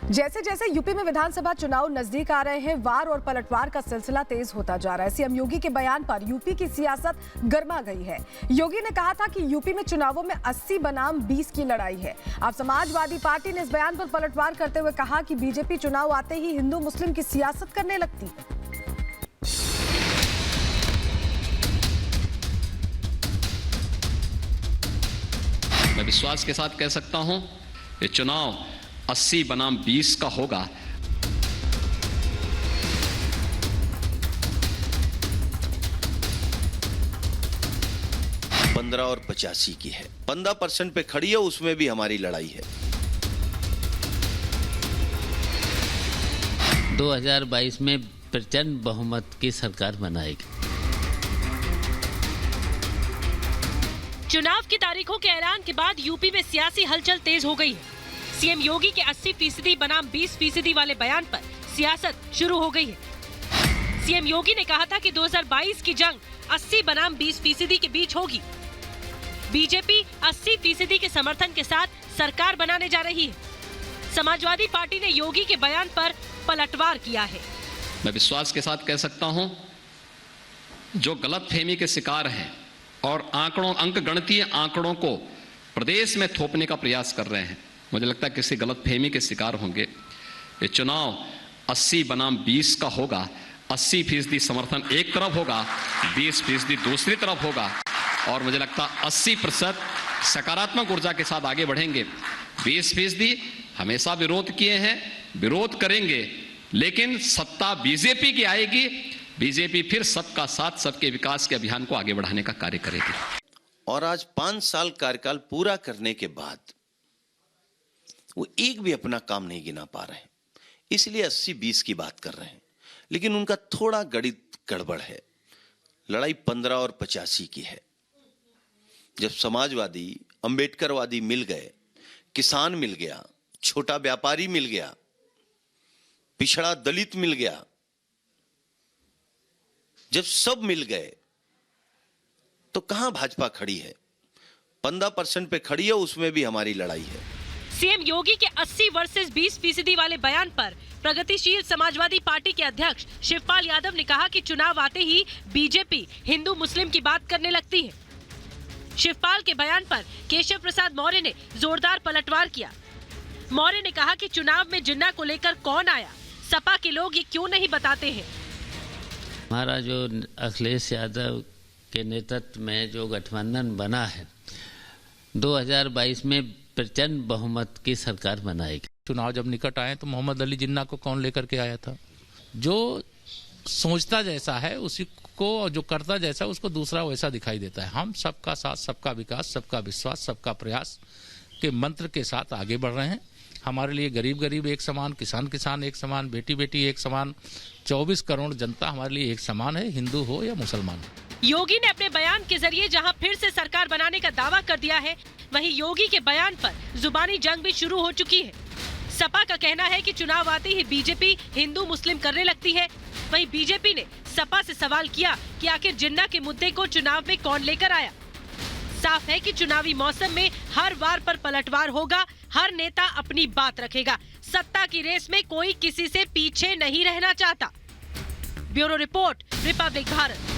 जैसे जैसे यूपी में विधानसभा चुनाव नजदीक आ रहे हैं, वार और पलटवार का सिलसिला तेज होता जा रहा है। सीएम योगी के बयान पर यूपी की सियासत गर्मा गई है। योगी ने कहा था कि यूपी में चुनावों में 80 बनाम 20 की लड़ाई है। अब समाजवादी पार्टी ने इस बयान पर पलटवार करते हुए कहा कि बीजेपी चुनाव आते ही हिंदू मुस्लिम की सियासत करने लगती है। मैं विश्वास के साथ कह सकता हूं, ये चुनाव 80 बनाम 20 का होगा। पंद्रह और 85 की है, 15% पे खड़ी है, उसमें भी हमारी लड़ाई है। 2022 में प्रचंड बहुमत की सरकार बनाएगी। चुनाव की तारीखों के ऐलान के बाद यूपी में सियासी हलचल तेज हो गई है। सीएम योगी के 80% बनाम 20% वाले बयान पर सियासत शुरू हो गई है। सीएम योगी ने कहा था कि 2022 की जंग 80 बनाम 20% के बीच होगी। बीजेपी 80% के समर्थन के साथ सरकार बनाने जा रही है। समाजवादी पार्टी ने योगी के बयान पर पलटवार किया है। मैं विश्वास के साथ कह सकता हूं, जो गलतफहमी के शिकार हैं और अंक गणितीय आंकड़ों को प्रदेश में थोपने का प्रयास कर रहे हैं, मुझे लगता है किसी गलतफहमी के शिकार होंगे। ये चुनाव 80 बनाम 20 का होगा। 80% समर्थन एक तरफ होगा, 20% दूसरी तरफ होगा और मुझे लगता है 80% सकारात्मक ऊर्जा के साथ आगे बढ़ेंगे। 20% हमेशा विरोध किए हैं, विरोध करेंगे, लेकिन सत्ता बीजेपी की आएगी। बीजेपी फिर सबका साथ, सबके विकास के अभियान को आगे बढ़ाने का कार्य करेगी। और आज 5 साल कार्यकाल पूरा करने के बाद वो एक भी अपना काम नहीं गिना पा रहे हैं, इसलिए 80-20 की बात कर रहे हैं। लेकिन उनका थोड़ा गणित गड़बड़ है। लड़ाई 15 और 85 की है। जब समाजवादी, अंबेडकरवादी मिल गए, किसान मिल गया, छोटा व्यापारी मिल गया, पिछड़ा दलित मिल गया, जब सब मिल गए तो कहां भाजपा खड़ी है? 15% पे खड़ी है, उसमें भी हमारी लड़ाई है। सीएम योगी के 80 वर्सेस 20% वाले बयान पर प्रगतिशील समाजवादी पार्टी के अध्यक्ष शिवपाल यादव ने कहा कि चुनाव आते ही बीजेपी हिंदू मुस्लिम की बात करने लगती है। शिवपाल के बयान पर केशव प्रसाद मौर्य ने जोरदार पलटवार किया। मौर्य ने कहा कि चुनाव में जिन्ना को लेकर कौन आया, सपा के लोग ये क्यों नहीं बताते हैं। हमारा जो अखिलेश यादव के नेतृत्व में जो गठबंधन बना है, 2022 में प्रचंड बहुमत की सरकार बनाएगी। चुनाव जब निकट आए तो मोहम्मद अली जिन्ना को कौन लेकर के आया था? जो सोचता जैसा है उसी को, जो करता जैसा उसको दूसरा वैसा दिखाई देता है। हम सबका साथ, सबका विकास, सबका विश्वास, सबका प्रयास के मंत्र के साथ आगे बढ़ रहे हैं। हमारे लिए गरीब गरीब एक समान, किसान किसान एक समान, बेटी बेटी एक समान, 24 करोड़ जनता हमारे लिए एक समान है, हिंदू हो या मुसलमान। योगी ने अपने बयान के जरिए जहां फिर से सरकार बनाने का दावा कर दिया है, वहीं योगी के बयान पर जुबानी जंग भी शुरू हो चुकी है। सपा का कहना है कि चुनाव आते ही बीजेपी हिंदू मुस्लिम करने लगती है। वहीं बीजेपी ने सपा से सवाल किया कि आखिर जिन्ना के मुद्दे को चुनाव में कौन लेकर आया। साफ है कि चुनावी मौसम में हर वार पर पलटवार होगा, हर नेता अपनी बात रखेगा। सत्ता की रेस में कोई किसी से पीछे नहीं रहना चाहता। Bureau report, Republic Bharat.